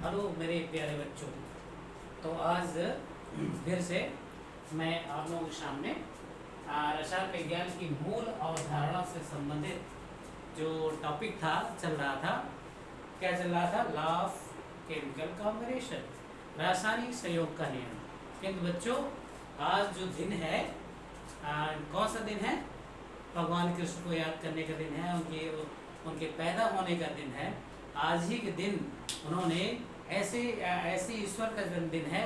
Hello मेरे प्यारे बच्चों। तो आज फिर से मैं आप लोगों के सामने रसायन विज्ञान की मूल अवधारणा से संबंधित जो टॉपिक था चल रहा था। क्या चल रहा था? लॉ ऑफ केमिकल कॉम्बिनेशन, रासायनिक संयोग का नियम। किंतु बच्चों, आज जो दिन है, कौन सा दिन है? भगवान कृष्ण को याद करने का दिन है, उनके पैदा होने का दिन है। आज ही के दिन उन्होंने ऐसे ईश्वर का जन्मदिन है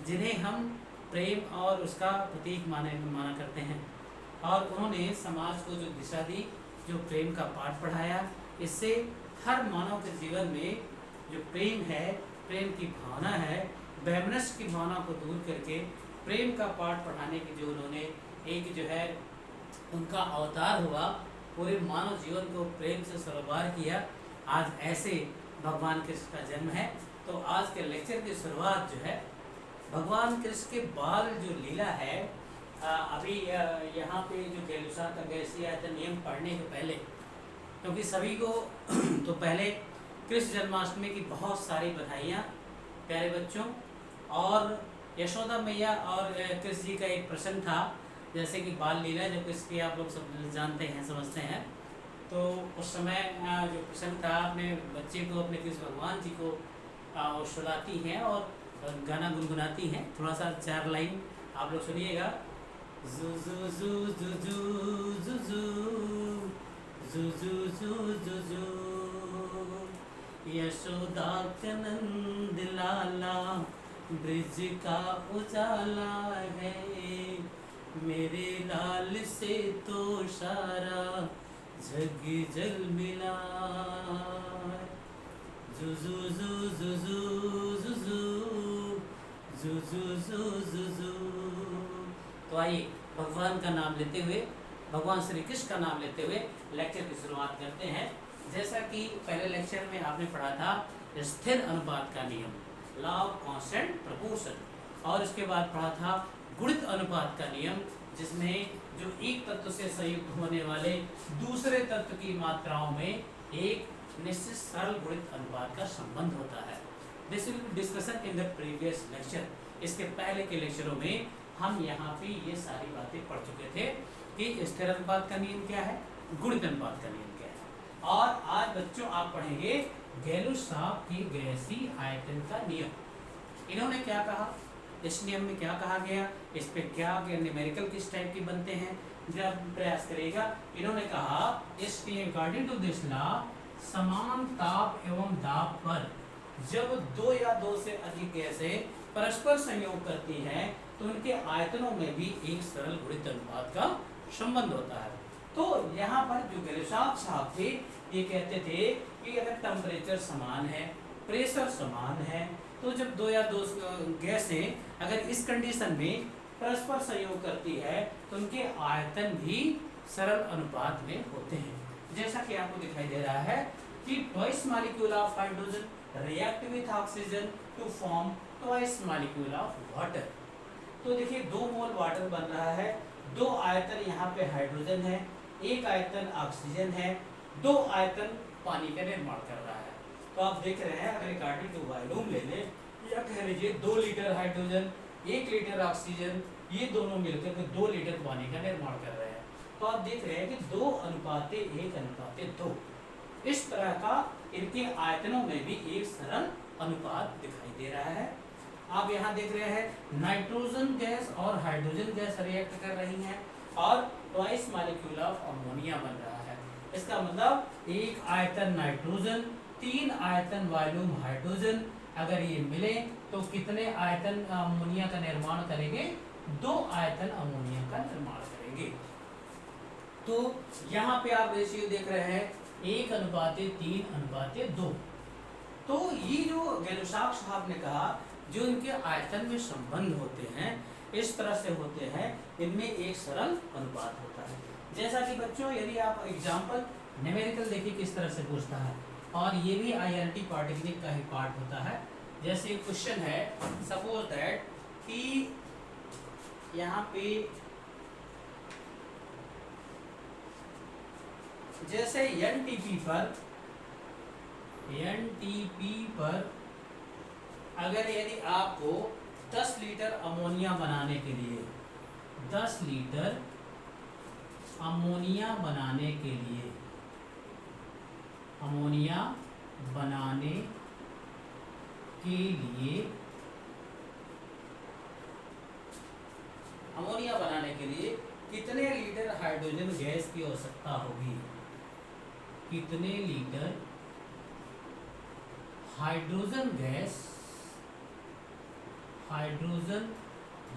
जिन्हें हम प्रेम और उसका प्रतीक माना करते हैं। और उन्होंने समाज को जो दिशा दी, जो प्रेम का पाठ पढ़ाया, इससे हर मानव के जीवन में जो प्रेम है, प्रेम की भावना है, वैमनस्य की भावना को दूर करके प्रेम का पाठ पढ़ाने की जो उन्होंने एक जो है उनका अवतार हुआ, पूरे मानव जीवन को प्रेम से सरोबार किया। आज ऐसे भगवान कृष्ण का जन्म है। तो आज के लेक्चर की शुरुआत जो है भगवान कृष्ण के बाल जो लीला है, अभी यहाँ पे जो गैलुसा का गैसीय नियम पढ़ने के पहले, क्योंकि सभी को तो पहले कृष्ण जन्माष्टमी की बहुत सारी बधाइयाँ प्यारे बच्चों। और यशोदा मैया और कृष्ण जी का एक प्रसंग था, जैसे कि बाल लीला, जब इसकी आप लोग सब जानते हैं, समझते हैं। तो उस समय जो प्रसंग था, अपने बच्चे को, अपने कृष्ण भगवान जी को वो सुलाती हैं और गाना गुनगुनाती हैं। थोड़ा सा 4 लाइन आप लोग सुनिएगा। जू जू जू जू जू जू जू जू जू जू जू यशोदा कनंद लाला, ब्रिज का उजाला है, मेरे लाल से तो सारा जग जल मिला। जू जू जू जू जू जू जू जू जू जू जू। तो आइए भगवान का नाम लेते हुए, भगवान श्री कृष्ण का नाम लेते हुए लेक्चर की शुरुआत करते हैं। जैसा कि पहले लेक्चर में आपने पढ़ा था स्थिर अनुपात का नियम, लॉ ऑफ कांस्टेंट प्रोपोर्शन, और इसके बाद पढ़ा था गुणित अनुपात का नियम, जिसमें जो एक तत्व से संयुक्त होने वाले दूसरे तत्व की मात्राओं में एक निश्चित सरल गुणित अनुपात का संबंध होता है। This will be discussion in the previous lecture. इसके पहले के लेक्चरों में हम यहाँ पे ये सारी बातें पढ़ चुके थे कि स्थिर अनुपात का नियम क्या है, गुणित अनुपात का नियम क्या है। और आज बच्चों आप पढ़ेंगे गैलुसाफ की गैसीय आयतन का नियम। इन्होंने क्या कहा, इस नियम में क्या कहा गया, इस पे क्या न्यूमेरिकल किस टाइप के बनते हैं, जब प्रयास करेगा। इन्होंने कहा इसके अकॉर्डिंग टू दिस लॉ, समान ताप एवं दाब पर जब 2 या 2 से अधिक गैसें परस्पर संयोग करती हैं, तो उनके आयतनों में भी एक सरल गुणित अनुपात का संबंध होता है। तो यहाँ पर जो गैलुसाफ साहब थे, ये कहते थे कि अगर टेम्परेचर समान है, प्रेशर समान है, तो जब 2 या 2 गैसें अगर इस कंडीशन में परस्पर संयोग करती है, तो उनके आयतन भी सरल अनुपात में होते हैं। जैसा कि आपको दिखाई दे रहा है कि twice molecule of hydrogen react with oxygen to form twice molecule of water. तो देखिए 2 मोल वाटर बन रहा है, 2 आयतन यहाँ पे हाइड्रोजन है, 1 आयतन ऑक्सीजन है, 2 आयतन पानी का निर्माण कर रहा है। तो आप देख रहे हैं, अगर अकॉर्डिंग टू वॉल्यूम ले लें, या कह लीजिए 2 लीटर हाइड्रोजन, 1 लीटर ऑक्सीजन, ये दोनों मिलकर के 2 लीटर पानी का निर्माण कर रहे हैं। तो आप देख रहे हैं कि 2:1:2 इस तरह का इनके आयतनों में भी एक सरल अनुपात दिखाई दे रहा है। आप यहाँ देख रहे हैं नाइट्रोजन गैस और हाइड्रोजन गैस रिएक्ट कर रही हैं और ट्वाइस मॉलिक्यूल ऑफ अमोनिया बन रहा है। इसका मतलब 1 आयतन नाइट्रोजन, 3 आयतन वॉल्यूम हाइड्रोजन, अगर ये मिले तो कितने आयतन अमोनिया का निर्माण करेंगे? 2 आयतन अमोनिया का निर्माण करेंगे। तो यहाँ पे आप रेशियो देख रहे हैं 1:3:2। तो ये जो गैलुसाफ साहब ने कहा, जो इनके आयतन में संबंध होते हैं, इस तरह से होते हैं, इनमें एक सरल अनुपात होता है। जैसा कि बच्चों, यदि आप एग्जाम्पल न्यूमेरिकल देखिए किस तरह से पूछता है, और ये भी IRT पॉलिटेक्निक का ही पार्ट होता है। जैसे क्वेश्चन है, सपोज दैट कि यहाँ पे जैसे NTP पर अगर यदि आपको 10 लीटर अमोनिया बनाने के लिए 10 लीटर अमोनिया बनाने के लिए अमोनिया बनाने के लिए अमोनिया बनाने के लिए कितने लीटर हाइड्रोजन गैस की आवश्यकता होगी? कितने लीटर हाइड्रोजन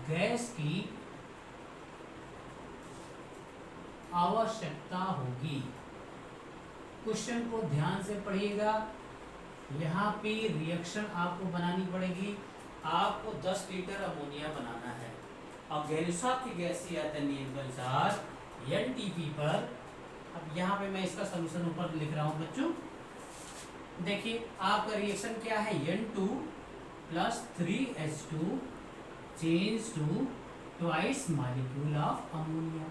गैस की आवश्यकता होगी? क्वेश्चन को ध्यान से पढ़िएगा। यहाँ पे रिएक्शन आपको बनानी पड़ेगी। आपको 10 लीटर अमोनिया बनाना है और गैलिसाफ की गैसीय आयतन नियम के अनुसार NTP पर, अब यहाँ पे मैं इसका सॉल्यूशन ऊपर लिख रहा हूँ बच्चों। देखिए आपका रिएक्शन क्या है, N2 + 3H2 change to twice molecule of ammonia.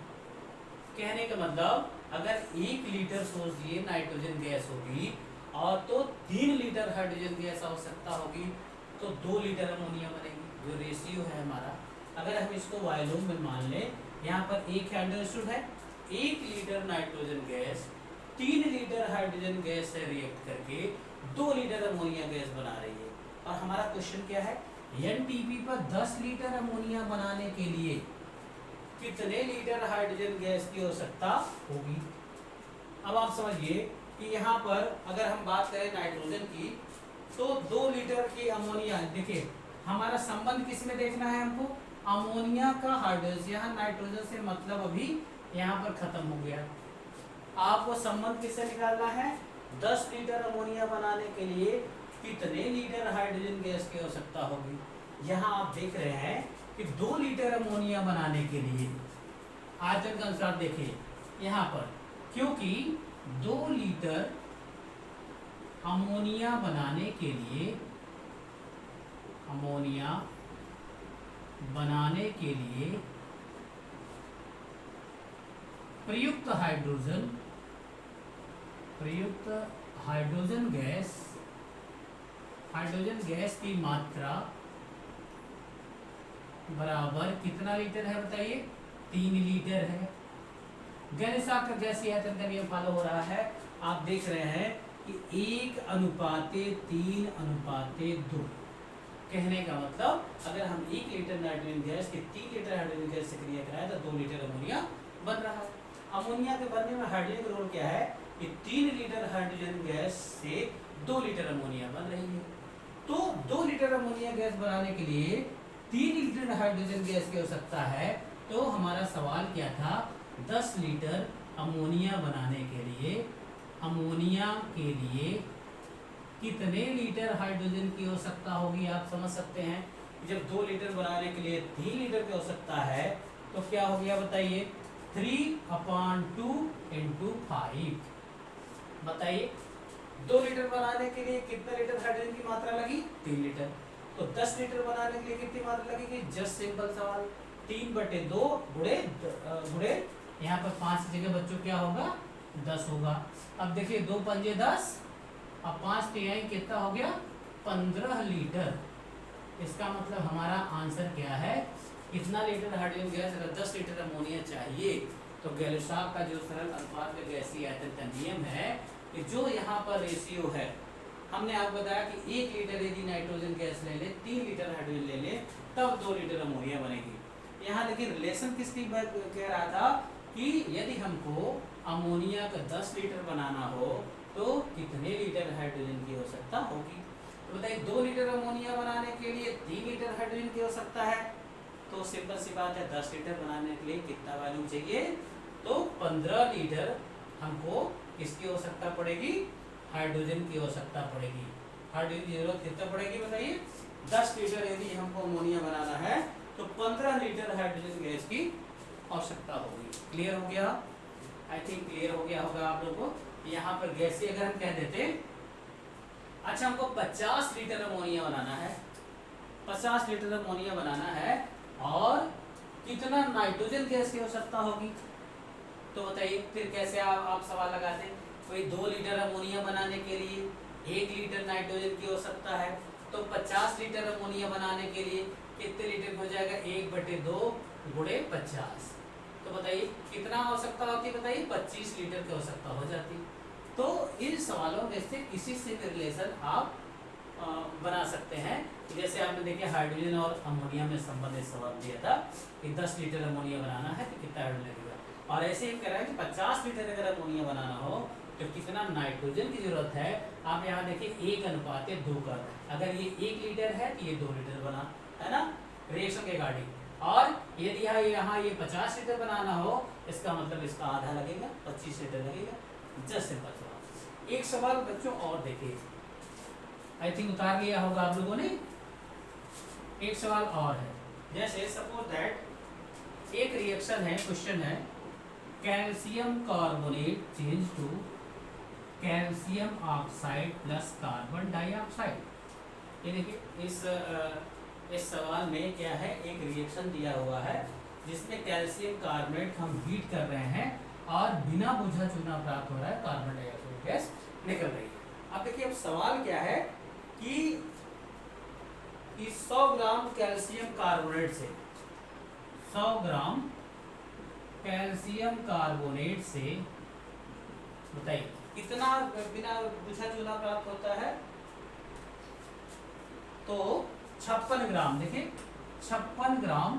कहने का मतलब अगर 1 लीटर सोचिए नाइट्रोजन गैस होगी और तो 3 लीटर हाइड्रोजन गैस आवश्यकता होगी तो 2 लीटर अमोनिया बनेगी। जो रेशियो है हमारा, अगर हम इसको वॉल्यूम में मान लें, यहाँ पर 1 अंडरस्टूड है, 1 litre nitrogen gas 3 litre hydrogen gas से रिएक्ट करके 2 लीटर अमोनिया गैस बना रही है। और हमारा क्वेश्चन क्या है, NTP पर 10 लीटर अमोनिया बनाने के लिए कितने लीटर हाइड्रोजन गैस की आवश्यकता होगी? अब आप समझिए कि यहाँ पर अगर हम बात करें नाइट्रोजन की तो 2 लीटर की अमोनिया, देखिए हमारा संबंध किस में देखना है हमको, अमोनिया का हाइड्रोजन, यहाँ नाइट्रोजन से मतलब अभी यहाँ पर खत्म हो गया। आपको संबंध किससे निकालना है, 10 लीटर अमोनिया बनाने के लिए कितने लीटर हाइड्रोजन गैस की आवश्यकता होगी। यहाँ आप देख रहे हैं कि 2 लीटर अमोनिया बनाने के लिए आयतन के अनुसार देखिए यहाँ पर, क्योंकि 2 लीटर अमोनिया बनाने के लिए प्रयुक्त हाइड्रोजन गैस की मात्रा बराबर कितना लीटर है बताइए, 3 लीटर है। गैलिसाफ का गैसीय आयतन का नियम फॉलो हो रहा है। आप देख रहे हैं कि 1:3:2। कहने का मतलब अगर हम 1 लीटर नाइट्रोजन गैस के 3 लीटर हाइड्रोजन गैस से क्रिया कराएं तो 2 लीटर अमोनिया बन रहा है। अमोनिया के बनने में हाइड्रोजन का रोल क्या है कि 3 लीटर हाइड्रोजन गैस से 2 लीटर अमोनिया बन रही है। तो 2 लीटर अमोनिया गैस बनाने के लिए 3 लीटर हाइड्रोजन गैस की आवश्यकता है। तो हमारा सवाल क्या था, 10 लीटर अमोनिया बनाने के लिए कितने लीटर हाइड्रोजन की आवश्यकता होगी। आप समझ सकते हैं जब 2 लीटर बनाने के लिए 3 लीटर की आवश्यकता है तो क्या हो गया बताइए, 3/2 × 5। बताइए 2 लीटर बनाने के लिए कितने लीटर हाइड्रोजन की मात्रा लगी, 3 लीटर। तो 10 लीटर बनाने के लिए कितनी मात्रा लगेगी, जस्ट सिंपल सवाल, 3/2 गुणे यहाँ पर 5 की जगह बच्चों क्या होगा, 10 होगा। अब देखिए 2 पंजे 10 और 5 तिहाई कितना हो गया, 15 लीटर। इसका मतलब हमारा आंसर क्या है, कितना लीटर हाइड्रोजन गैस, अगर 10 लीटर अमोनिया चाहिए तो गैलिसाफ का जो सरल अनुपात का गैसीय आयतन का नियम है कि जो यहाँ पर रेशियो है, हमने आपको बताया कि 1 लीटर यदि नाइट्रोजन गैस ले ले, 3 लीटर हाइड्रोजन ले ले, तब 2 लीटर अमोनिया बनेगी। यहाँ देखिए रिलेशन किसकी बात कह रहा था कि यदि हमको अमोनिया का 10 लीटर बनाना हो तो कितने लीटर हाइड्रोजन की आवश्यकता होगी। तो बताइए 2 लीटर अमोनिया बनाने के लिए 3 लीटर हाइड्रोजन की आवश्यकता है। तो सिंपल सी बात है, 10 लीटर बनाने के लिए कितना वॉल्यूम चाहिए, तो 15 लीटर हमको किसकी आवश्यकता पड़ेगी, हाइड्रोजन की आवश्यकता पड़ेगी। हाइड्रोजन की जरूरत कितना पड़ेगी बताइए, 10 लीटर यदि हमको अमोनिया बनाना है तो 15 लीटर हाइड्रोजन गैस की आवश्यकता होगी। क्लियर हो गया, आई थिंक क्लियर हो गया होगा आप लोगों को। यहाँ पर गैस अगर हम कह देते, अच्छा हमको 50 लीटर अमोनिया बनाना है, 50 लीटर अमोनिया बनाना है और कितना नाइट्रोजन गैस की आवश्यकता होगी, तो बताइए फिर कैसे आप सवाल लगाते हैं। कोई 2 लीटर अमोनिया बनाने के लिए 1 लीटर नाइट्रोजन की आवश्यकता है तो 50 लीटर अमोनिया बनाने के लिए कितने लीटर हो जाएगा? 1/2 गुणे 50। तो बताइए कितना आवश्यकता होती है? बताइए 25 लीटर की आवश्यकता हो जाती। तो इन सवालों में से किसी से भी रिलेशन आप बना सकते हैं। जैसे आपने देखिए हाइड्रोजन और अमोनिया में संबंधित सवाल दिया था कि 10 लीटर अमोनिया बनाना है तो कितना हाइड्रोजन लगेगा, और ऐसे ही कह रहा है कि 50 लीटर अगर अमोनिया बनाना हो तो कितना नाइट्रोजन की जरूरत है। आप यहाँ देखिए 1:2 कर, अगर ये 1 लीटर है तो ये 2 लीटर बना, है ना, रिएक्शन के अकॉर्डिंग। और यदि यहाँ ये 50 लीटर बनाना हो, इसका मतलब इसका आधा लगेगा, 25 लीटर लगेगा। जस्ट सिंपल सवाल। एक सवाल बच्चों और देखिए, आई थिंक उतार लिया होगा आप लोगों ने। एक सवाल और है, जैसे सपोज दैट एक रिएक्शन है, क्वेश्चन है calcium carbonate change to calcium oxide plus carbon dioxide. ये देखिए इस सवाल में क्या है, एक रिएक्शन दिया हुआ है जिसमें कैल्शियम कार्बोनेट हम हीट कर रहे हैं और बिना बुझा चूना प्राप्त हो रहा है, कार्बन डाइऑक्साइड गैस निकल रही है। अब देखिए अब सवाल क्या है कि 100 ग्राम कैल्शियम कार्बोनेट से 100 ग्राम कैल्शियम कार्बोनेट से बताइए कितना बिना बुझा चूना प्राप्त होता है? तो 56 ग्राम। देखिए 56 ग्राम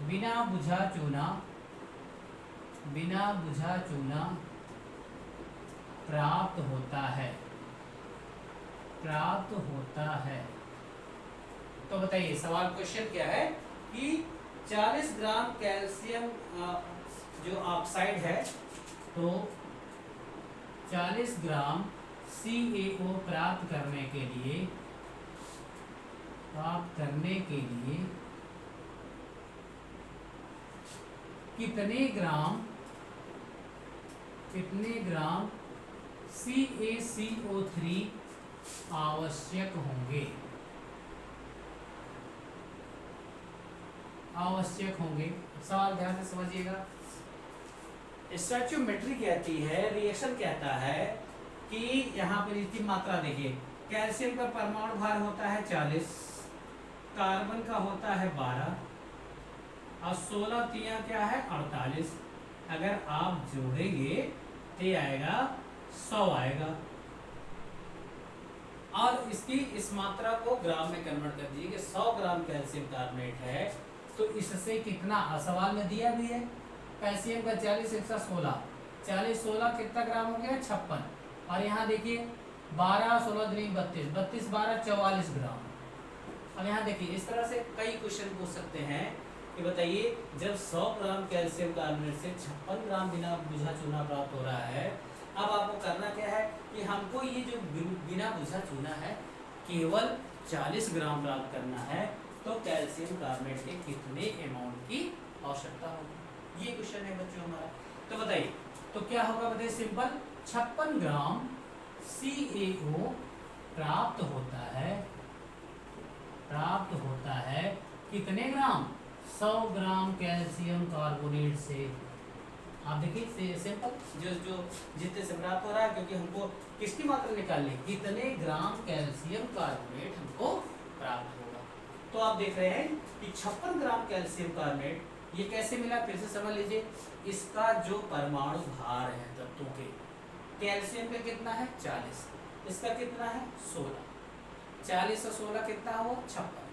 बिना बुझा चूना प्राप्त होता है। तो बताइए सवाल क्वेश्चन क्या है कि 40 ग्राम कैल्शियम जो ऑक्साइड है, तो 40 ग्राम CaO प्राप्त करने के लिए कितने ग्राम CaCO3 आवश्यक होंगे? सवाल ध्यान से समझिएगा। स्टोइकियोमेट्री कहती है, रिएक्शन कहता है कि यहाँ पर इसकी मात्रा देखिए, कैल्शियम का परमाणु भार होता है 40, कार्बन का होता है 12 और 16 तिया क्या है 48। अगर आप जोड़ेंगे तो ये आएगा 100 आएगा, और इसकी इस मात्रा को ग्राम में कन्वर्ट कर दीजिए कि 100 ग्राम कैल्शियम कार्बोनेट है तो इससे कितना, सवाल में दिया भी है कैल्शियम का 40 1 16, 40 16 कितना ग्राम हो गया 56, और यहाँ देखिए 12 16 3 32, 32 12 44 ग्राम। अब यहाँ देखिए इस तरह से कई क्वेश्चन पूछ सकते हैं कि बताइए जब 100 ग्राम कैल्शियम कार्बोनेट से 56 ग्राम बिना बुझा चूना प्राप्त हो रहा है, अब आपको करना क्या है कि हमको ये जो बिना बुझा चूना है केवल 40 ग्राम प्राप्त करना है, तो कैल्शियम कार्बोनेट के कितने अमाउंट की आवश्यकता होगी, ये क्वेश्चन है बच्चों हमारा। तो बताइए तो क्या होगा, बताइए सिंपल, 56 ग्राम CaO प्राप्त होता है कितने ग्राम, 100 ग्राम कैल्शियम कार्बोनेट से। आप देखिए सिंपल जो जितने से प्राप्त हो रहा है, क्योंकि हमको किसकी मात्रा निकालनी, कितने ग्राम कैल्शियम कार्बोनेट हमको प्राप्त होगा। तो आप देख रहे हैं कि 56 ग्राम कैल्शियम कार्बोनेट ये कैसे मिला, फिर से समझ लीजिए। इसका जो परमाणु भार है तत्वों के, कैल्शियम का कितना है 40, इसका कितना है 16, 40 और 16 कितना हो 56,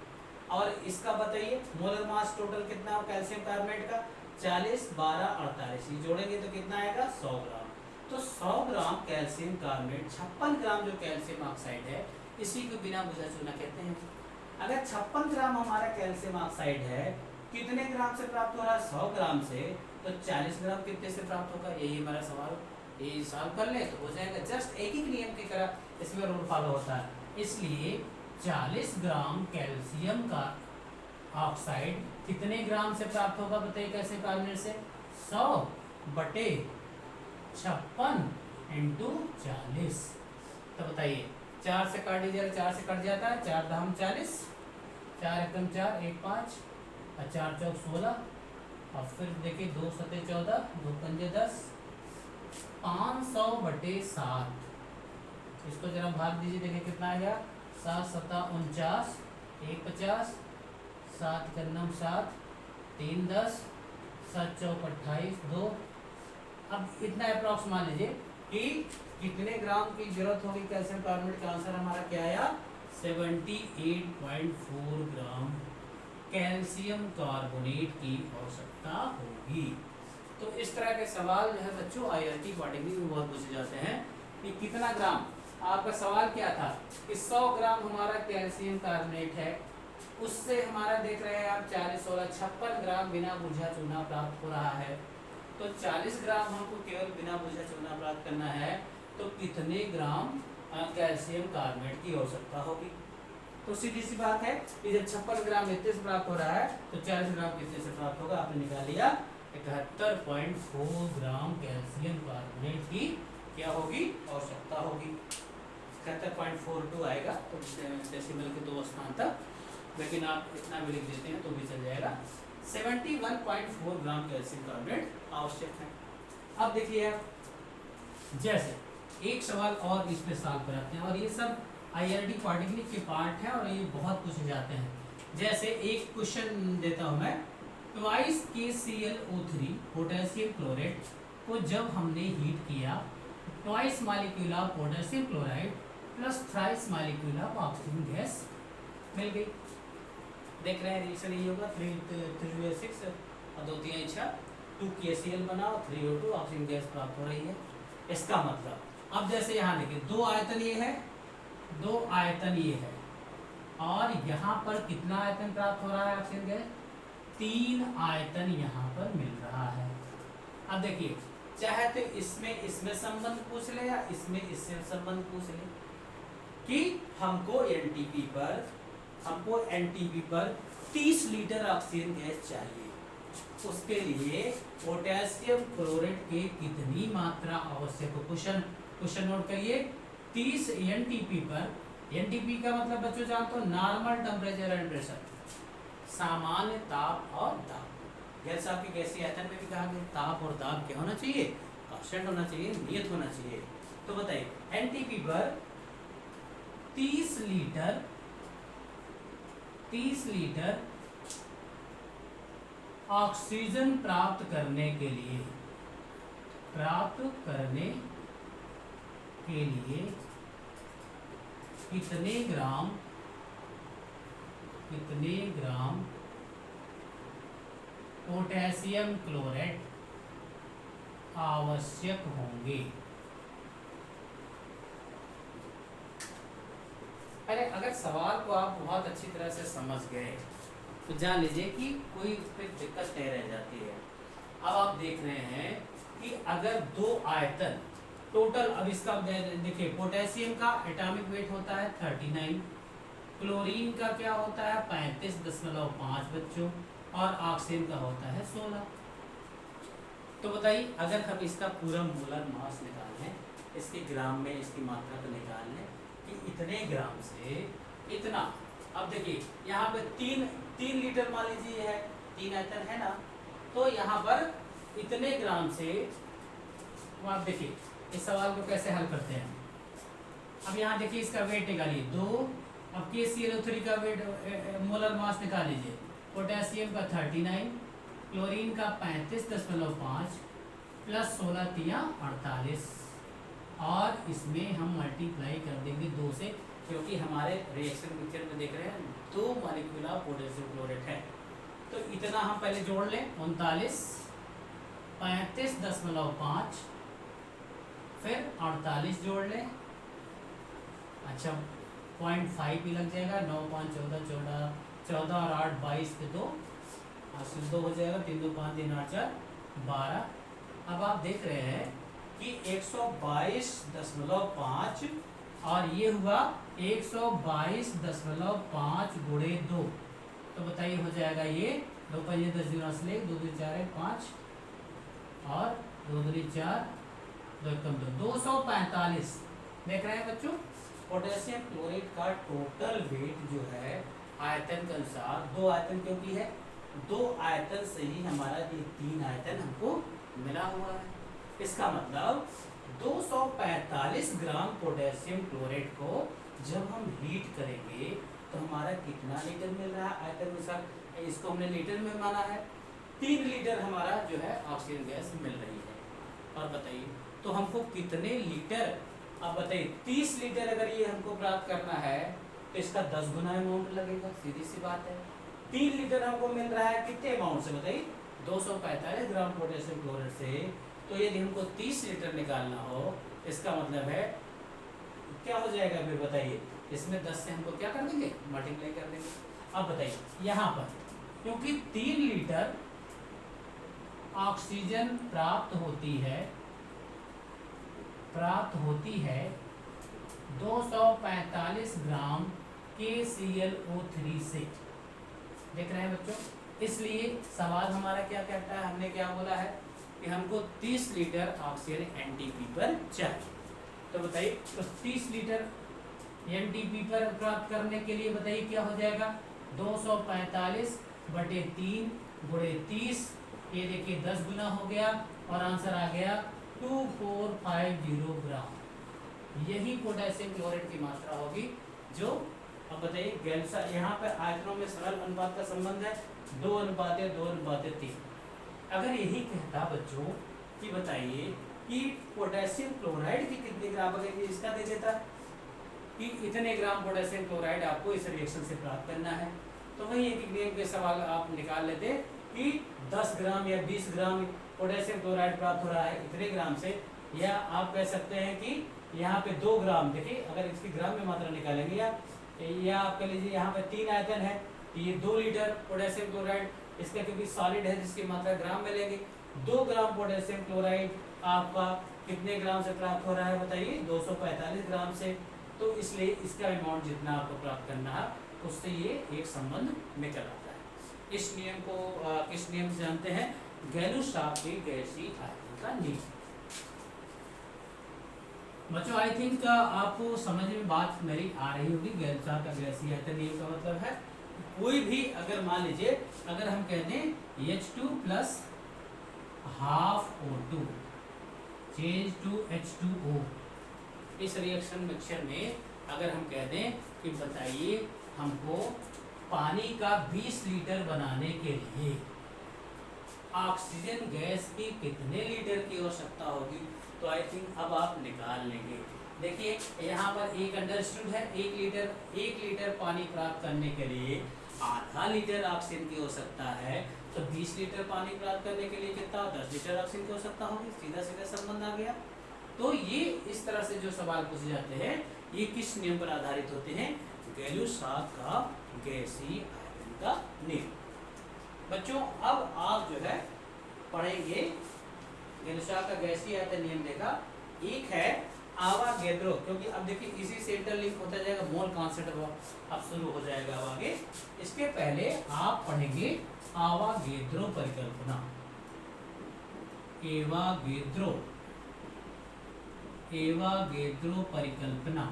और इसका बताइए मोलर मास टोटल कितना हो कैल्शियम कार्बोनेट का 40 12 48, ये जोड़ेंगे तो कितना आएगा 100 ग्राम। तो 100 ग्राम कैल्शियम कार्बोनेट 56 ग्राम जो कैल्शियम ऑक्साइड है इसी को बिना बुझा चूना कहते हैं। अगर 56 ग्राम हमारा कैल्शियम ऑक्साइड है, कितने ग्राम से प्राप्त हो रहा है 100 ग्राम से, तो 40 ग्राम कितने से प्राप्त होगा, यही हमारा सवाल। ये सॉल्व कर ले तो हो जाएगा। जस्ट एक ही नियम की तरह इसमें रूल फॉलो होता है, इसलिए 40 ग्राम कैल्शियम का ऑक्साइड कितने ग्राम से प्राप्त होगा, बताइए कैसे कार्बोनेट से, 100 बटे 56 इंटू 40। तो बताइए 4 से काट दीजिए, 4 से कट जाता है, 4 दाम 40, 4 एकदम 4 1 5 और 4 चौक 16, और फिर देखिए 2 सते 14 2 पंजे 10, 500 बटे 7, इसको जरा भाग दीजिए, देखिए कितना आ गया 7 सत्ता 49, 1 50, 7 का 9 7, 3 10, 7 चौक 28, 2। अब इतना अप्रॉक्स मान लीजिए कि कितने ग्राम की जरूरत होगी कैल्शियम कार्बोनेट का। आंसर हमारा क्या आया 78.4 ग्राम कैल्शियम कार्बोनेट की आवश्यकता होगी। तो इस तरह के सवाल जो है बच्चों IIT पॉलिटेक्निक में बहुत पूछे जाते हैं कि कितना ग्राम। आपका सवाल क्या था कि 100 ग्राम हमारा कैल्शियम कार्बोनेट है, उससे हमारा देख रहे हैं आप 40 16 56 ग्राम बिना बुझा चूना प्राप्त हो रहा है। तो 40 ग्राम हमको केवल बिना बुझा चूना प्राप्त करना है, तो कितने ग्राम कैल्शियम कार्बोनेट की आवश्यकता होगी। तो सीधी सी बात है कि जब 56 ग्राम इतने से प्राप्त हो रहा है तो 40 ग्राम कितने से प्राप्त होगा, आपने निकाल लिया 71.4 ग्राम कैल्शियम कार्बोनेट की क्या होगी आवश्यकता होगी। 71.42 आएगा तो डेसिमल के 2 स्थान तक, लेकिन आप इतना भी लिख देते हैं तो भी चल जाएगा। 71.4 ग्राम कैल्शियम कार्बोनेट आवश्यक है। अब देखिए जैसे एक सवाल और इसमें सॉल्व कराते हैं, और ये सब IIT पॉलिटेक्निक के पार्ट है और ये बहुत पूछे जाते हैं। जैसे एक क्वेश्चन देता हूं मैं, ट्वाइस KClO3 पोटेशियम क्लोराइड को जब हमने हीट किया, twice molecule of potassium chloride plus thrice molecule of oxygen gas मिल गई। देख रहे हैं रिएक्शन यही होगा 3 और 2 3 6 2 KCl बना और 3O2 ऑक्सीजन गैस प्राप्त हो रही है। इसका मतलब अब जैसे यहाँ देखिए 2 आयतन ये है, 2 आयतन ये है, और यहाँ पर कितना आयतन प्राप्त हो रहा है ऑक्सीजन गैस, 3 आयतन यहाँ पर मिल रहा है। अब देखिए चाहे तो इसमें संबंध पूछ ले या इसमें इससे संबंध पूछ ले कि हमको एनटीपी पर 30 लीटर ऑक्सीजन गैस चाहिए। उसके लिए पोटेशियम क्लोराइड के कितनी मात्रा आवश्यक हो। क्वेश्चन नोट करिए 30 एनटीपी पर, एनटीपी का मतलब बच्चों जानते हो नॉर्मल टेम्परेचर एंड प्रेशर, सामान्य ताप और दाब। जैसे आपके गैसीय आयतन में भी कहा गया ताप और दाब क्या होना चाहिए, कांस्टेंट होना चाहिए, नियत होना चाहिए। तो बताइए एनटीपी पर 30 लीटर ऑक्सीजन प्राप्त करने के लिए कितने ग्राम पोटेशियम क्लोराइड आवश्यक होंगे। पहले अगर सवाल को आप बहुत अच्छी तरह से समझ गए तो जान लीजिए कि कोई दिक्कत नहीं रह जाती है। अब आप देख रहे हैं कि अगर 2 आयतन टोटल, अब इसका देखिए पोटेशियम का एटॉमिक वेट होता है 39, क्लोरीन का क्या होता है 35.5 बच्चों, और ऑक्सीजन का होता है 16। तो बताइए अगर हम इसका पूरा मोलर मास निकाल लें, इसके ग्राम में इसकी मात्रा को निकाल लें कि इतने ग्राम से इतना। अब देखिए यहाँ पे 3 लीटर मान लीजिए है, 3 आयतन है ना, तो यहाँ पर इतने ग्राम से, तो आप देखिए इस सवाल को कैसे हल करते हैं। अब यहाँ देखिए इसका वेट निकालिए 2, अब KClO3 का वेट मोलर मास निकाल लीजिए, पोटेशियम का 39, क्लोरीन का 35.5 प्लस 16 तिया 48, और इसमें हम मल्टीप्लाई कर देंगे 2 से, क्योंकि हमारे रिएक्शन मिक्सचर में देख रहे हैं 2 मॉलिक्यूल ऑफ पोटेशियम क्लोराइड है। तो इतना हम पहले जोड़ लें 39, 35.5, फिर 48 जोड़ लें, अच्छा 0.5 भी लग जाएगा, 9 5 14 और 8 22 पे 2 2 हो जाएगा, 3 2 5 3 8 4 12। अब आप देख रहे हैं कि 122.5 और ये हुआ 122.5 गुणे 2, तो बताइए हो जाएगा ये 2 5 10 0 से 2 2 4 1 5 और 2 2 4 2 1 2 245। देख रहे हैं बच्चों पोटेशियम क्लोराइड का टोटल वेट जो है आयतन के अनुसार, 2 आयतन क्योंकि है, 2 आयतन से ही हमारा ये 3 आयतन हमको मिला हुआ है। इसका मतलब 245 ग्राम पोटेशियम क्लोराइड को जब हम हीट करेंगे तो हमारा कितना लीटर मिल रहा है आयतन अनुसार, इसको हमने लीटर में माना है, 3 लीटर हमारा जो है ऑक्सीजन गैस मिल रही है। और बताइए तो हमको कितने लीटर, अब बताइए 30 लीटर अगर ये हमको प्राप्त करना है तो इसका 10 गुना अमाउंट लगेगा, सीधी सी बात है। 3 लीटर हमको मिल रहा है कितने अमाउंट से बताइए, 245 ग्राम पोटेशियम क्लोराइड से। तो यदि हमको 30 लीटर निकालना हो इसका मतलब है क्या हो जाएगा फिर बताइए, इसमें 10 से हमको क्या कर देंगे, मल्टीप्लाई कर देंगे। अब बताइए यहाँ पर क्योंकि 3 लीटर ऑक्सीजन प्राप्त होती है 245 ग्राम KClO3 से, देख रहे हैं बच्चों। इसलिए सवाल हमारा क्या कहता है, हमने क्या बोला है कि हमको 30 लीटर ऑक्सीजन एनटीपी पर चाहिए। तो बताइए तो 30 लीटर एनटीपी पर प्राप्त करने के लिए बताइए क्या हो जाएगा, 245 बटे 3 गुणे 30, ये देखिए 10 गुना हो गया और आंसर आ गया 2450 ग्राम। यही पोटेशियम क्लोराइड की मात्रा होगी जो, अब बताइए गैल्सा, यहाँ पर आयतनों में सरल अनुपात का संबंध है 2:2:3। अगर यही कहता बच्चों कि बताइए कि पोटेशियम क्लोराइड की कितने ग्राम, अगर ये इसका दे देता कि इतने ग्राम पोटेशियम क्लोराइड आपको इस रिएक्शन से प्राप्त करना है, तो वही एक नियम के सवाल आप निकाल लेते कि 10 ग्राम या 20 ग्राम पोटेशियम क्लोराइड प्राप्त हो रहा है इतने ग्राम से, या आप कह सकते हैं कि यहाँ पे 2 ग्राम, देखिए अगर इसकी ग्राम में मात्रा निकालेंगे, या आप कह लीजिए यहाँ पे 3 आयतन है, ये 2 लीटर पोटेशियम क्लोराइड, इसका क्योंकि सॉलिड है जिसकी मात्रा ग्राम में लेंगे, 2 ग्राम पोटेशियम क्लोराइड आपका कितने ग्राम से प्राप्त हो रहा है बताइए, 245 ग्राम से। तो इसलिए इसका अमाउंट जितना आपको प्राप्त करना है उससे ये एक संबंध निकल आता है। इस नियम को किस नियम से जानते हैं, गैलू-शार्प के गैसीय आयतन का नियम। बच्चों आई थिंक आपको समझ में बात मेरी आ रही होगी। गैलू-शार्प का गैसीय आयतन नियम का मतलब है कोई भी अगर मान लीजिए अगर हम कह दें H2 plus half O2 change to H2O, इस रिएक्शन मिक्सचर में अगर हम कह दें कि बताइए हमको पानी का 20 लीटर बनाने के लिए ऑक्सीजन गैस की कितने लीटर की आवश्यकता होगी, तो आई थिंक अब आप निकाल लेंगे। देखिए यहाँ पर एक अंडरस्टूड है, 1 लीटर पानी प्राप्त करने के लिए आधा लीटर ऑक्सीजन की आवश्यकता है, तो 20 लीटर पानी प्राप्त करने के लिए कितना 10 लीटर ऑक्सीजन की आवश्यकता होगी, सीधा सीधा संबंध आ गया। तो ये इस तरह से जो सवाल पूछे जाते हैं ये किस नियम पर आधारित होते हैं, गैलू-शार्प का गैसीय आयतन का नियम। बच्चों अब आप जो है पढ़ेंगे गैलू-शार्प का गैसीय आयतन नियम देखा, एक है आवागेद्रो, क्योंकि अब देखिए इसी से इंटरलिंक होता जाएगा, मोल कॉन्सेप्ट अब शुरू हो जाएगा अब आगे। इसके पहले आप पढ़ेंगे आवागेद्रो परिकल्पना, एवागेद्रो परिकल्पना।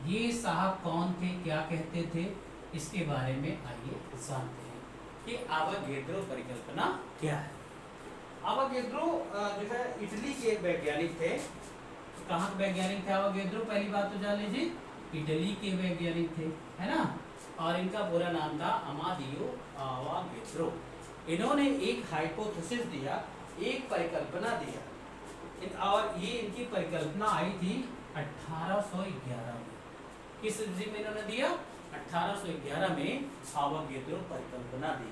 ये साहब कौन थे, क्या कहते थे, इसके बारे में आइए जानते हैं कि आवागेद्रो परिकल्पना क्या है। आवागेद्रो जो है इटली के एक वैज्ञानिक थे। कहाँ के वैज्ञानिक थे आवागेद्रो, पहली बात तो जान लीजिए इटली के वैज्ञानिक थे, है ना। और इनका पूरा नाम था अमादियो आवागेद्रो। इन्होंने एक हाइपोथेसिस दिया, एक परिकल्पना दिया, और ये इनकी परिकल्पना आई थी 1811 में। किस ईस्वी में इन्होंने दिया, 1811 में आवागेद्रो परिकल्पना दी।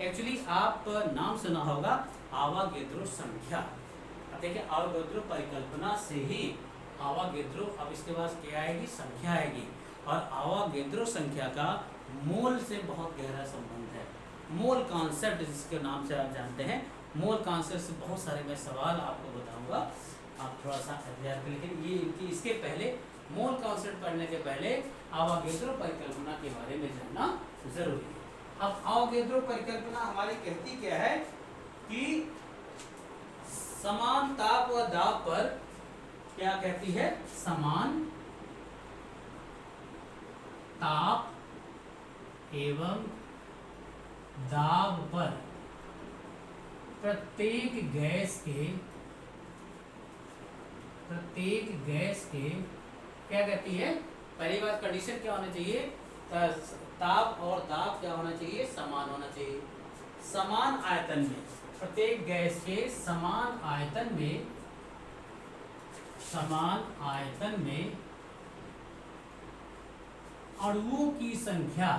एक्चुअली आप नाम सुना होगा आवागेद्रो संख्या। अब देखिए आवागेद्रो परिकल्पना से ही आवागेद्रो, अब इसके बाद क्या आएगी, संख्या आएगी। और आवागेद्रो संख्या का मोल से बहुत गहरा संबंध है। मोल कॉन्सेप्ट जिसके नाम से आप जानते हैं, मोल कॉन्सेप्ट से बहुत सारे मैं सवाल आपको बताऊंगा, आप थोड़ा सा अध्ययन करें। लेकिन ये इनकी इसके पहले मोल कॉन्सेप्ट पढ़ने के पहले आवागेद्रो परिकल्पना के बारे में जानना जरूरी है। अब आवागेद्रो परिकल्पना हमारी कहती क्या है कि समान ताप व दाब पर, क्या कहती है, समान ताप एवं दाब पर प्रत्येक गैस के क्या कहती है, पहली बात कंडीशन क्या होना चाहिए, ताप और दाब क्या होना चाहिए, समान होना चाहिए। समान आयतन में, प्रत्येक गैस के समान आयतन में अणुओं की संख्या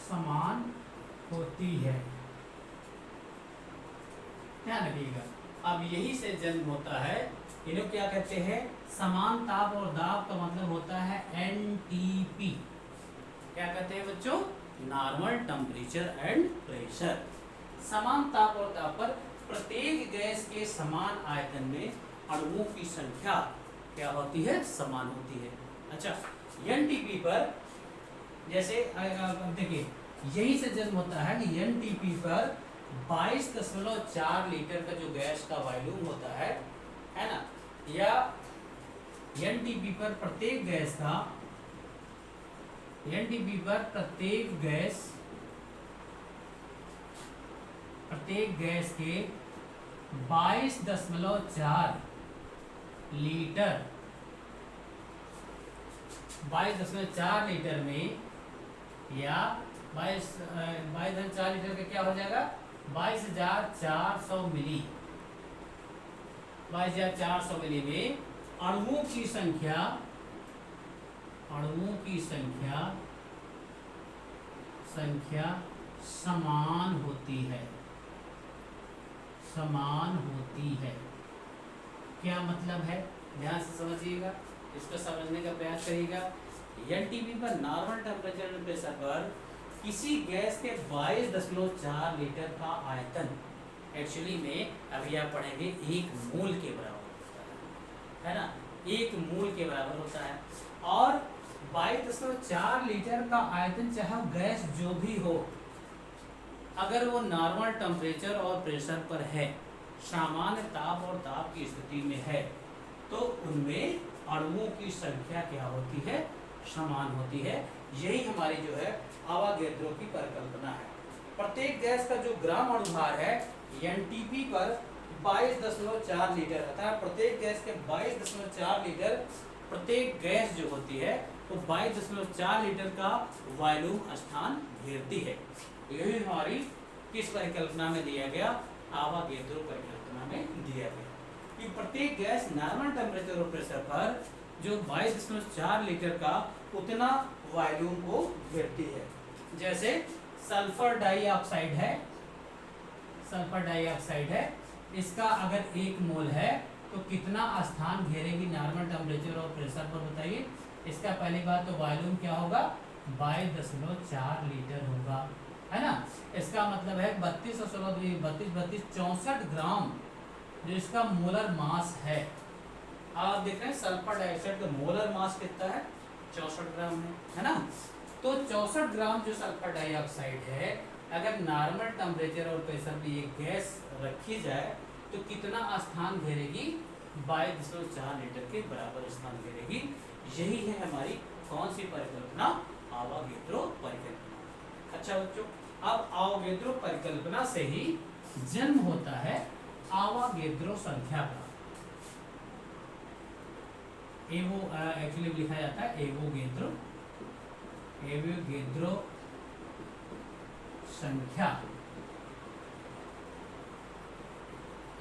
समान होती है। ध्यान रखिएगा। अब यही से जन्म होता है, इन्हें क्या कहते हैं, समान ताप और दाब का मतलब होता है एनटीपी। क्या कहते हैं बच्चों, नॉर्मल टेम्परेचर एंड प्रेशर। समान ताप और दाब पर प्रत्येक गैस के समान आयतन में अणुओं की संख्या क्या होती है, समान होती है। अच्छा, एनटीपी पर जैसे देखिए यही से जन्म होता है कि एनटीपी पर 22.4 लीटर का जो गैस का वॉल्यूम होता है ना, या एनटीपी पर प्रत्येक गैस के 22.4 लीटर 22.4 लीटर में, या 22.4 लीटर का क्या हो जाएगा, 22,400 मिली, 22,400 मिली में अणुओं की संख्या समान होती है। क्या मतलब है, ध्यान से समझिएगा, इसको समझने का प्रयास करिएगा। एनटीपी पर नॉर्मल टेम्परेचर एंड प्रेशर पर किसी गैस के 22.4 लीटर का आयतन एक्चुअली में अभी आप पढ़ेंगे 1 मोल के बराबर होता है ना, 1 मोल के बराबर होता है। और 22.4 लीटर का आयतन चाहे गैस जो भी हो, अगर वो नॉर्मल टेम्परेचर और प्रेशर पर है, सामान्य ताप और दाब की स्थिति में है, तो उनमें अणुओं की संख्या क्या होती है, समान होती है। यही हमारी जो है आवागेद्रो की परिकल्पना है। प्रत्येक गैस का जो ग्राम अणुभार है एनटीपी पर 22.4 लीटर रहता है। प्रत्येक गैस के 22.4 लीटर, प्रत्येक गैस जो होती है वो 22.4 लीटर का वॉल्यूम स्थान घेरती है। यही हमारी किस परिकल्पना में दिया गया, आवागेद्रो परिकल्पना में दिया गया कि प्रत्येक गैस नॉर्मल टेम्परेचर और प्रेशर पर जो 22.4 लीटर का उतना वॉल्यूम को घेरती है। जैसे सल्फर डाइऑक्साइड है, इसका अगर 1 मोल है तो कितना स्थान घेरेगी नॉर्मल टेम्परेचर और प्रेशर पर, बताइए। इसका पहली बात तो वॉल्यूम क्या होगा, 22.4 लीटर होगा, है ना। इसका मतलब है 32 64 ग्राम जो इसका मोलर मास है। आप देख रहे हैं सल्फर डाइऑक्साइड का मोलर मास कितना है, 64 ग्राम है ना। तो 64 ग्राम जो सल्फर डाइऑक्साइड है, अगर नॉर्मल टेम्परेचर और प्रेशर पे ये गैस रखी जाए तो कितना स्थान घेरेगी, 22.4 लीटर के बराबर स्थान घेरेगी। यही है हमारी कौन सी परिकल्पना, आवागेद्रो परिकल्पना। अच्छा बच्चों, अब आवागेद्रो परिकल्पना से ही जन्म होता है आवागेद्रो संख्या का। एवो एक्चुअली लिखा जाता है एवोगेद्रो संख्या,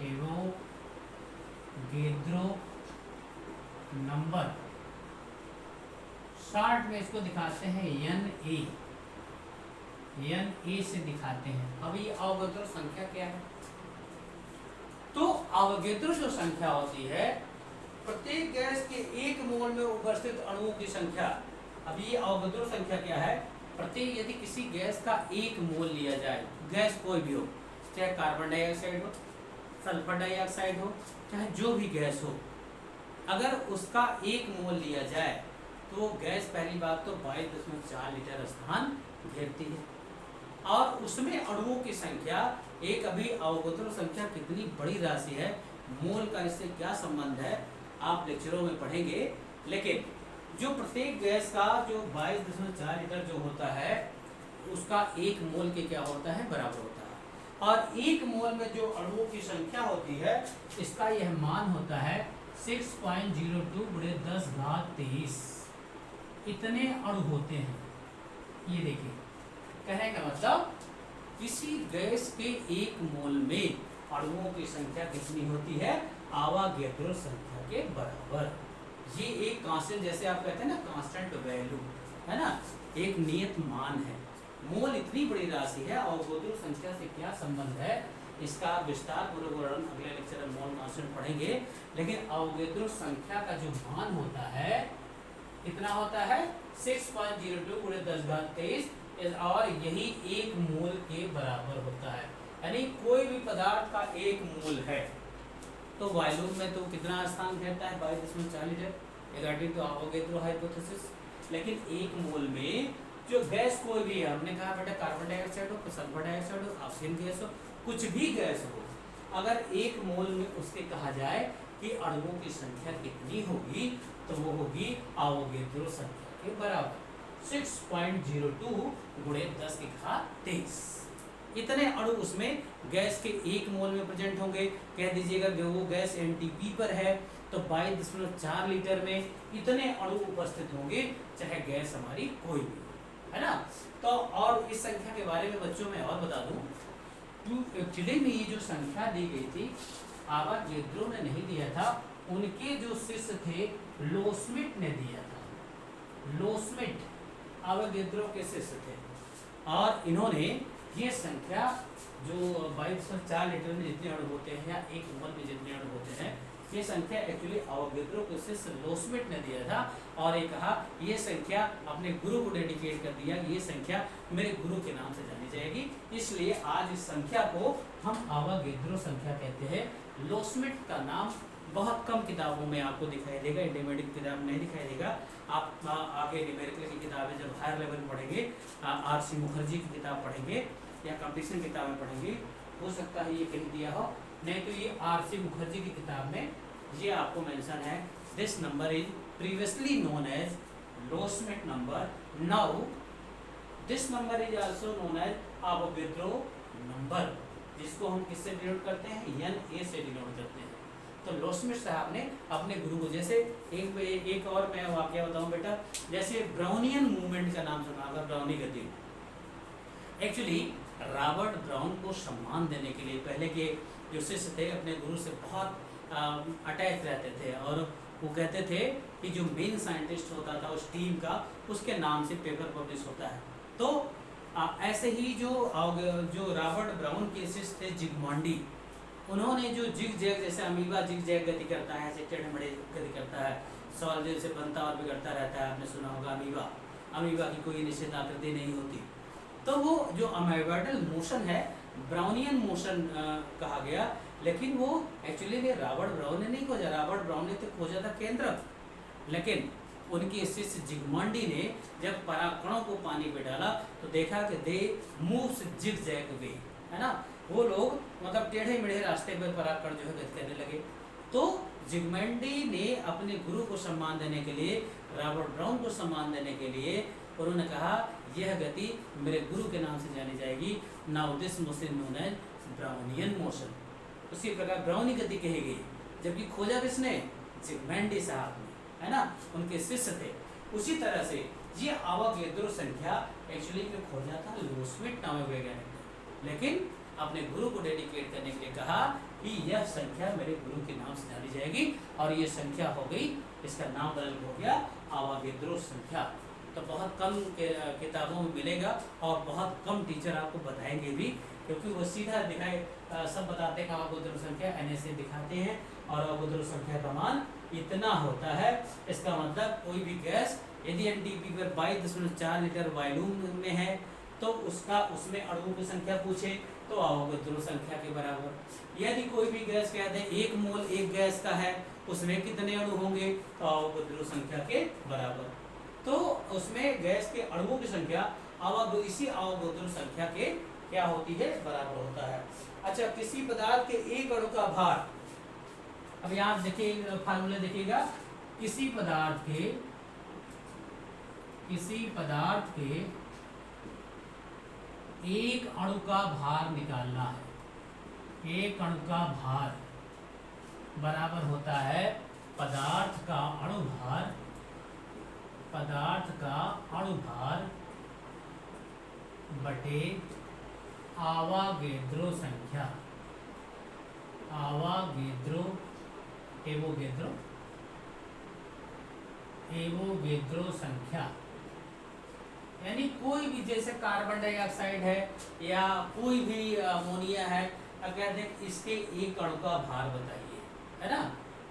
एवोगेद्रो नंबर। शॉर्ट में इसको दिखाते हैं NA से दिखाते हैं। अब ये अवोगेद्रो संख्या क्या है, तो अवोगेद्रो जो संख्या होती है प्रत्येक गैस के 1 मोल में उपस्थित अणुओं की संख्या। अब ये अवोगेद्रो संख्या क्या है, प्रत्येक यदि किसी गैस का 1 मोल लिया जाए, गैस कोई भी हो, चाहे कार्बन डाइऑक्साइड हो, सल्फर डाइऑक्साइड हो, चाहे जो भी गैस हो, अगर उसका 1 मोल लिया जाए तो गैस पहली बात तो 22.4 लीटर स्थान घेरती है। और उसमें अणुओं की संख्या, एक अभी अवोगेद्रो संख्या कितनी बड़ी राशि है, मोल का इससे क्या संबंध है आप लेक्चरों में पढ़ेंगे। लेकिन जो प्रत्येक गैस का जो 22.4 लीटर जो होता है, उसका 1 मोल के क्या होता है, बराबर होता है। और 1 मोल में जो अणुओं की संख्या होती है इसका यह मान होता है 6.02 × 10⁻23। इतने अणु होते हैं। ये देखिए, कहने का मतलब किसी गैस के 1 मोल में अणुओं की संख्या कितनी होती है, आवागेद्रो संख्या के बराबर। ये एक कांस्टेंट, जैसे आप कहते हैं ना कांस्टेंट वैल्यू, है ना, एक नियत मान है। मोल इतनी बड़ी राशि है, आवागेद्रो संख्या से क्या संबंध है इसका विस्तार पूर्वक वर्णन अगले लेक्चर में मोल कांस्टेंट पढ़ेंगे। लेकिन आवागेद्रो संख्या का जो मान होता है कितना होता है, 6.02 × 10⁻23 और यही 1 मोल के बराबर होता है। यानी कोई भी पदार्थ का 1 मोल है तो वॉल्यूम में तो कितना स्थान घेरता है, 22.4 लीटर, अकॉर्डिंग टू आवागेद्रो हाइपोथेसिस। लेकिन 1 मोल में जो गैस कोई भी है, हमने कहा बेटा कार्बन डाइऑक्साइड हो, सल्फर डाइऑक्साइड हो, ऑक्सीजन गैस हो, कुछ भी गैस हो, अगर 1 मोल में उसके कहा जाए कि अणुओं की संख्या कितनी होगी तो वो होगी आवागेद्रो संख्या के बराबर 6.02 × 10⁻23। इतने अणु उसमें गैस के 1 मोल में प्रेजेंट होंगे। कह दीजिएगा कि वो गैस एनटीपी पर है तो 22.4 लीटर में इतने अणु उपस्थित होंगे, चाहे गैस हमारी कोई भी, है ना। तो और इस संख्या के बारे में बच्चों में और बता दूं, एक्चुअली में ये जो संख्या दी गई थी आवागेद्रो ने नहीं दिया था, उनके जो शिष्य थे लोस्मिट ने दिया था। लोस्मिट आवागेद्रो के शिष्य थे और इन्होंने ये संख्या जो 22.4 लीटर में जितने अणु होते हैं या 1 मोल में जितने अणु होते हैं, ये संख्या एक्चुअली आवागेद्रो के शिष्य लोस्मिट ने दिया था। और ये कहा ये संख्या अपने गुरु को डेडिकेट कर दिया, ये संख्या मेरे गुरु के नाम से जानी जाएगी, इसलिए आज इस संख्या को हम आवागेद्रो संख्या कहते हैं। लोस्मिट का नाम बहुत कम किताबों में आपको दिखाई देगा, इंटरमीडिएट किताब नहीं दिखाई देगा। आप आगे न्यूमेरिकल की किताबें जब हायर लेवल में पढ़ेंगे, आर.सी. मुखर्जी की किताब पढ़ेंगे या कंपटीशन किताबें पढ़ेंगे, हो सकता है ये कहीं दिया हो, नहीं तो ये आर.सी. मुखर्जी की किताब में ये आपको मेंशन है। This number is previously known as Loschmidt number, now this number is also known as Avogadro number, जिसको हम किससे डिनोट करते हैं, Na से डिनोट करते हैं। तो लोस्मिट साहब ने अपने गुरु को, जैसे एक और मैं वाकया बताऊं बेटा, जैसे ब्राउनियन मूवमेंट का नाम सुना होगा, ब्राउनी गति। एक्चुअली रॉबर्ट ब्राउन को सम्मान देने के लिए पहले के जो शिष्य थे अपने गुरु से बहुत अटैच रहते थे और वो कहते थे कि जो मेन साइंटिस्ट होता था उस टीम का, उसके नाम से पेपर पब्लिश होता है। तो ऐसे ही जो रॉबर्ट ब्राउन के शिष्य थे जिगमॉन्डी, उन्होंने जो जिग जैग, जैसे अमीबा जिग जैग गति करता है, ऐसे टेढ़े मेढ़े गति करता है, सॉल जैसे बनता और बिगड़ता रहता है, आपने सुना होगा अमीबा की कोई निश्चित आकृति नहीं होती। तो वो जो अमीबाइडल मोशन है ब्राउनियन मोशन कहा गया, लेकिन वो एक्चुअली में रॉबर्ट ब्राउन ने नहीं खोजा, रॉबर्ट ब्राउन ने तो खोजा था केंद्रक, लेकिन उनके शिष्य जिगमॉन्डी ने जब परागकणों को पानी पे डाला तो देखा कि दे मूव्स जिग जैग वे, है ना, वो लोग मतलब टेढ़े मेढ़े रास्ते पर परागकण जो है गति करने लगे। तो जिगमॉन्डी ने अपने गुरु को सम्मान देने के लिए, रॉबर्ट ब्राउन को सम्मान देने के लिए उन्होंने कहा यह गति मेरे गुरु के नाम से जानी जाएगी, now this motion known as Brownian motion. उसी प्रकार ब्राउनी गति कही गई, जबकि खोजा किसने, जिगमॉन्डी साहब ने, है ना, उनके शिष्य थे। उसी तरह से ये आवागेद्रो संख्या एक्चुअली में खोजा था लोस्मिट नामक वैज्ञानिक ने, लेकिन अपने गुरु को डेडिकेट करने के लिए कहा कि यह संख्या मेरे गुरु के नाम से जानी जाएगी, और ये संख्या हो गई, इसका नाम बदल हो गया आवागेद्रो संख्या। तो बहुत कम किताबों में मिलेगा और बहुत कम टीचर आपको बताएंगे भी, क्योंकि वो सीधा दिखाए सब बताते हैं आवागेद्रो संख्या Na दिखाते हैं और आवागेद्रो संख्या का मान इतना होता है। इसका मतलब कोई भी गैस यदि एनटीपी पर 22.4 लीटर वॉल्यूम में है तो उसमें अणुओं की संख्या पूछे तो आवागेद्रो संख्या के बराबर। यदि कोई भी गैस कहते हैं 1 मोल एक गैस का है, उसमें कितने अणु होंगे, तो आवागेद्रो संख्या के बराबर। तो उसमें गैस के अणुओं की संख्या इसी आवागेद्रो संख्या के क्या होती है, बराबर होता है। अच्छा, किसी पदार्थ के एक अणु का भार, अब यहाँ देखिए फार्मूला देखिएगा, किसी पदार्थ के एक अणु का भार निकालना है। एक अणु का भार बराबर होता है पदार्थ का अणुभार, पदार्थ का अणुभार बटे आवागेद्रो संख्या, आवागेद्रो एवोगेद्रो, एवोगेद्रो संख्या। यानी कोई भी, जैसे कार्बन डाइऑक्साइड है या कोई भी अमोनिया है, अगर देख इसके एक अणु का भार बताइए, है ना,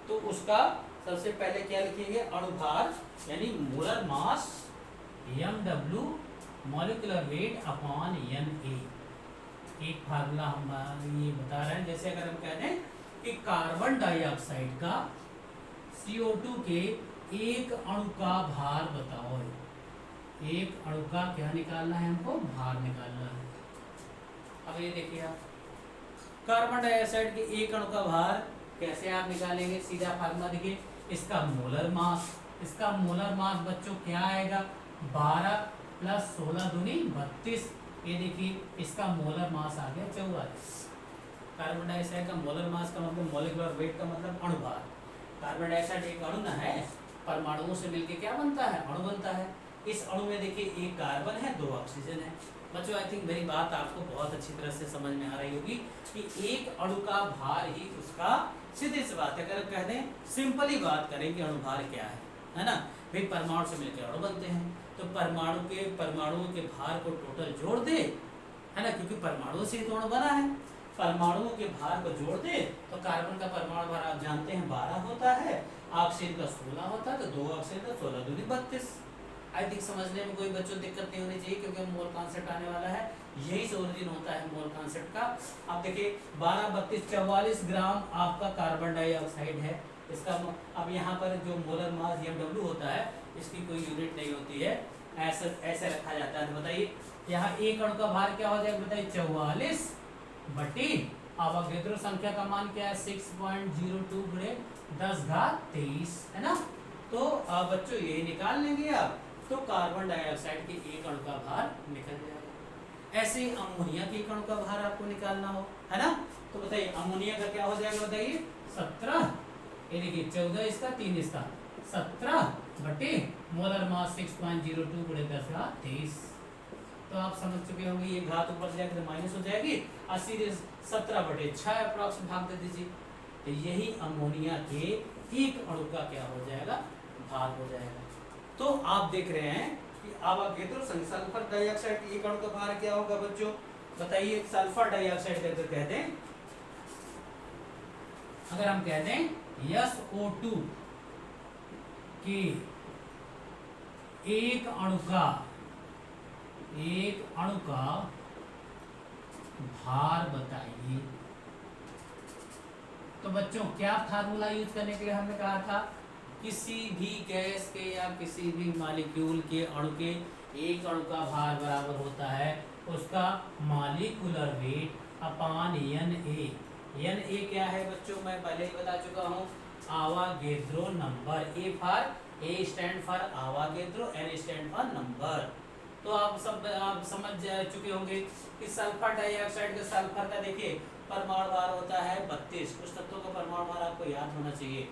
तो उसका सबसे पहले क्या लिखेंगे, अणुभार यानी molar mass mw molecular weight upon Na। एक फार्मूला हम ये बता रहे हैं। जैसे अगर हम कहते हैं कि कार्बन डाइऑक्साइड का CO2 के एक अणु का भार बताओ, एक अणु का क्या निकालना है, हमको भार निकालना है। अब ये देखिए आप, कार्बन डाइऑक्साइड के एक अणु का भार कैसे आप निकालेंगे, सीधा फार्मूला देखिए, इसका मोलर मास, इसका मोलर मास बच्चों क्या आएगा, 12 प्लस 16 दूनी 32। ये देखिए इसका मोलर मास आ गया 44। कार्बन डाइऑक्साइड का मोलर मास का मतलब मॉलिक्यूलर वेट का मतलब अणुभार। कार्बन डाइऑक्साइड एक अणु ना है, परमाणुओं से मिलके क्या बनता है, अणु बनता है। इस अणु में देखिए एक कार्बन है, 2 ऑक्सीजन है। बच्चों आई थिंक मेरी बात आपको बहुत अच्छी तरह से समझ में आ रही होगी कि एक अणु का भार ही उसका, सीधी सी बात है, अगर कह दें सिंपली बात करें कि अणुभार क्या है ना, भाई परमाणु से मिलकर अणु बनते हैं, तो परमाणुओं के भार को टोटल जोड़ दे, है ना, क्योंकि परमाणुओं से ही तो अणु बना है, परमाणुओं के भार को जोड़ दे तो कार्बन का परमाणु भार आप जानते हैं 12 होता है, ऑक्सीजन का 16 होता है, तो 2 ऑक्सीजन का 16 दूनी 32। आई थिंक समझने में कोई बच्चों दिक्कत नहीं होनी चाहिए, क्योंकि मोल कॉन्सेप्ट आने वाला है, यही से ओरिजिन होता है मोल कॉन्सेप्ट का। आप देखिए 12, 32, 44 ग्राम आपका कार्बन डाइऑक्साइड है, इसका अब यहाँ पर जो मोलर मास mw होता है, इसकी कोई यूनिट नहीं होती है, ऐसे रखा जाता है। तो बताइए यहाँ एक अणु का भार क्या हो जाएगा, बताइए 44 बटे आवागेद्रो संख्या का मान क्या है, 6.02 गुणे 10⁻23, है ना। तो बच्चों यही निकाल लेंगे आप, तो कार्बन डाइऑक्साइड के एक अणु का भार निकल जाएगा। ऐसे ही अमोनिया के एक अणु का भार आपको निकालना हो, है ना, तो बताइए अमोनिया का क्या हो जाएगा, बताइए 17, ये देखिए 14 इसका 3 इसका 17 बटे मोलर मास 6.02 गुणे 10⁻23। तो आप समझ चुके होंगे, ये घात ऊपर जाकर माइनस हो जाएगी, 17/6 अप्रॉक्स भाग दे दीजिए, तो यही अमोनिया के एक अणु का क्या हो जाएगा, भार हो जाएगा। तो आप देख रहे हैं कि आवागेद्रो संख्या, सल्फर डाइऑक्साइड के एक अणु का भार क्या होगा बच्चों, बताइए। सल्फर डाइऑक्साइड अगर कहते हैं, अगर हम कहते हैं SO2 के एक अणु का भार बताइए, तो बच्चों क्या फार्मूला यूज करने के लिए हमने कहा था, किसी भी गैस के या किसी भी मॉलिक्यूल के अणु के एक अणु का भार बराबर होता है उसका molecular weight upon Na। Na क्या है बच्चों, मैं पहले ही बता चुका हूँ, Avogadro number. A stand for Avogadro, N stand for number. तो आप समझ चुके होंगे कि सल्फर डाइऑक्साइड के सल्फर का देखिए परमाणु भार होता है 32। कुछ तत्वों का परमाणु भार आपको याद होना चाहिए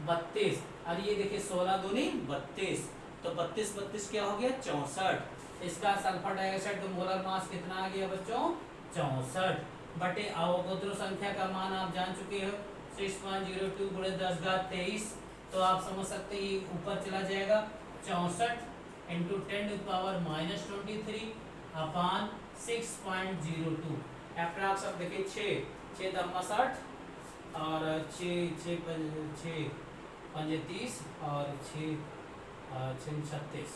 32। और ये देखिए 16 दूनी 32, तो 32 क्या हो गया 64। इसका सल्फर डाइऑक्साइड का मोलर मास कितना आ गया बच्चों 64 बटे आवागेद्रो संख्या का मान आप जान चुके हो 6.02 गुणे 10⁻23। तो आप समझ सकते हैं ये ऊपर चला जाएगा 64 इंटू 10⁻23 अपॉन 6.02 अप्रॉक्स। अब देखिए 6 दम्मा 60 और 6 पंजे 30 और 6 36,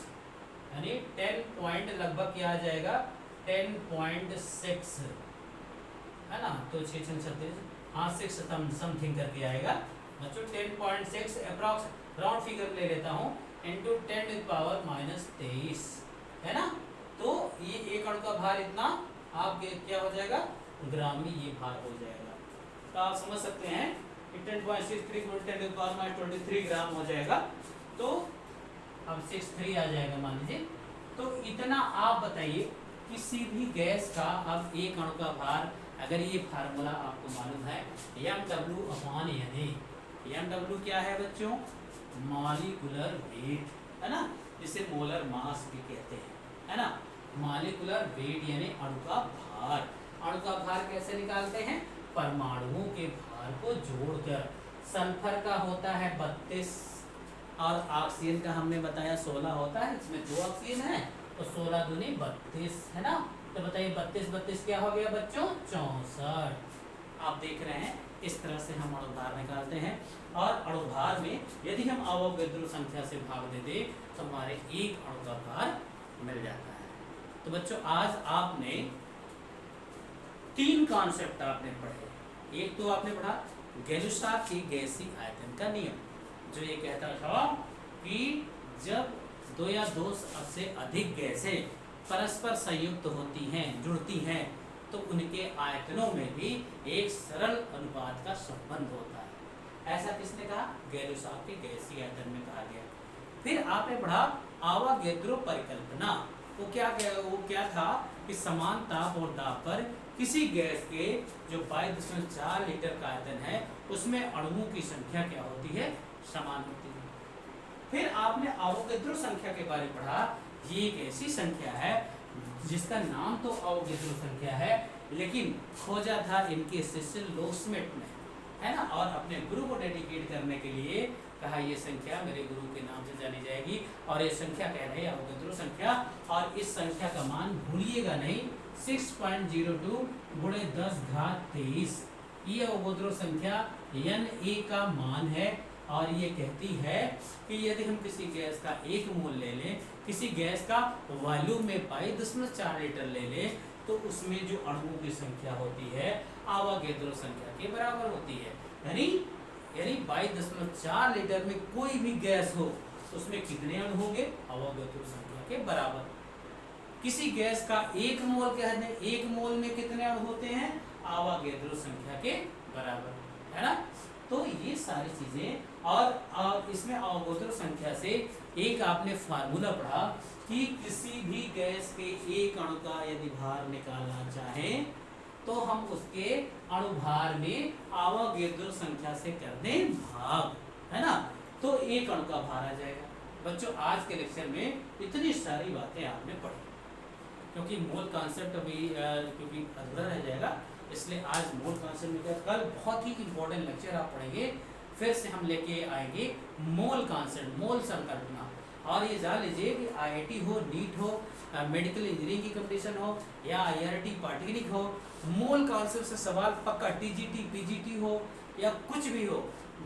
यानी 10 पॉइंट लगभग क्या आ जाएगा 10.6, है ना। तो 6 36, हाँ 6 समथिंग करके आएगा बच्चों 10.6 अप्रॉक्स राउंड फिगर ले लेता हूँ इंटू 10⁻23, है ना। तो ये एक अणु का भार इतना आप क्या हो जाएगा ग्राम में ये भार हो जाएगा। तो आप समझ सकते हैं कि 10.63 × 10⁻23 ग्राम हो जाएगा। तो अब 63 आ जाएगा मान लीजिए। तो इतना आप बताइए किसी भी गैस का अब एक अणु का भार, अगर ये फार्मूला आपको मालूम है mW/Na, mW क्या है बच्चों? मॉलिक्यूलर वेट, है ना, जिसे मोलर मास भी कहते हैं, है ना। मॉलिक्यूलर वेट यानी अणु का भार। अणु का भार कैसे निकालते हैं? परमाणुओं के भार को जोड़कर। सल्फर का होता है 32 और ऑक्सीजन का हमने बताया 16 होता है, इसमें 2 ऑक्सीजन है तो 16 दूनी 32, है ना। तो बताइए 32 32 क्या हो गया बच्चों? 64। आप देख रहे हैं इस तरह से हम अणुभार निकालते हैं। और अणुभार में यदि हम अवोगाद्रो संख्या से भाग दे दें तो हमारे एक अणु का भार मिल जाता है। तो बच्चों आज आपने 3 कॉन्सेप्ट आपने पढ़े। एक तो आपने पढ़ा गैलुसाक के गैसीय आयतन का नियम, जो ये कहता था कि जब 2 या 2 से अधिक गैसें परस्पर संयुक्त होती हैं, जुड़ती हैं, तो उनके आयतनों में भी एक सरल अनुपात का संबंध होता है। ऐसा किसने कहा? गैलुसाक के गैसीय आयतन में कहा गया। फिर आपने पढ़ा अवोगाद्रो परिकल्पना। वो क्या था कि समान ताप और दाब पर किसी गैस के जो 22.4 लीटर का आयतन है उसमें अणुओं की संख्या क्या होती है? समान होती है। फिर आपने अवोगाद्रो संख्या के बारे में पढ़ा। ये एक ऐसी संख्या है जिसका नाम तो अवोगाद्रो संख्या है, लेकिन खोजा था इनके शिष्य लोस्मेट ने, है ना, और अपने गुरु को डेडिकेट करने के लिए कहा ये संख्या मेरे गुरु के नाम से जानी जाएगी। और ये संख्या कह रहे हैं अवोगाद्रो संख्या, और इस संख्या का मान भूलिएगा नहीं, 6.02 × 10⁻23। ये अवोगाद्रो संख्या Na का मान है। और ये कहती है कि यदि हम किसी गैस का 1 मोल ले लें, किसी गैस का वॉल्यूम में 22.4 लीटर ले लें, तो उसमें जो अणुओं की संख्या होती है अवोगाद्रो संख्या के बराबर होती है। यानी 22.4 लीटर में कोई भी गैस हो तो उसमें कितने अणु होंगे? अवोगाद्रो संख्या के बराबर। किसी गैस का 1 मोल कह दें, 1 मोल में कितने अणु होते हैं? अवोगाद्रो संख्या के बराबर, है ना। तो ये सारी चीजें, और इसमें अवोगाद्रो संख्या से एक आपने फार्मूला पढ़ा कि किसी भी गैस के एक अणु का यदि भार निकालना चाहें तो हम उसके अणुभार में अवोगाद्रो संख्या से कर दें भाग, है ना, तो एक अणु का भार आ जाएगा। बच्चों आज के लेक्चर में इतनी सारी बातें आपने पढ़ी, क्योंकि मूल कॉन्सेप्ट अभी क्योंकि अधूरा रह जाएगा, इसलिए आज मूल कॉन्सेप्ट में कल बहुत ही इंपॉर्टेंट लेक्चर आप पढ़ेंगे। फिर से हम लेके आएंगे मोल कॉन्सेप्ट, मोल संकल्पना। और ये जान लीजिए कि IIT हो, नीट हो, मेडिकल इंजीनियरिंग की कंपटीशन हो या IRT पॉलिटेक्निक हो, मोल कॉन्सेप्ट से सवाल पक्का, TGT PGT हो या कुछ भी हो,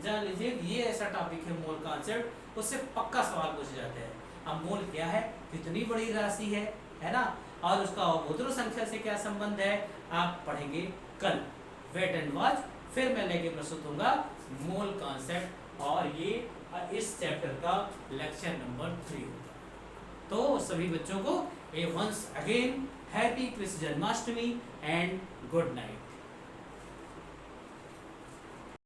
जान लीजिए ये ऐसा टॉपिक है मोल कॉन्सेप्ट, उससे पक्का सवाल पूछे जाते हैं। अब मोल क्या है, कितनी बड़ी राशि है ना, और उसका अवोगाद्रो संख्या से क्या संबंध है, आप पढ़ेंगे कल। Wait and watch. फिर मैं लेके प्रस्तुत होगा मोल कॉन्सेप्ट, और ये इस चैप्टर का लेक्चर नंबर 3 होगा। तो सभी बच्चों को once again happy Krishna Janmashtami and good night.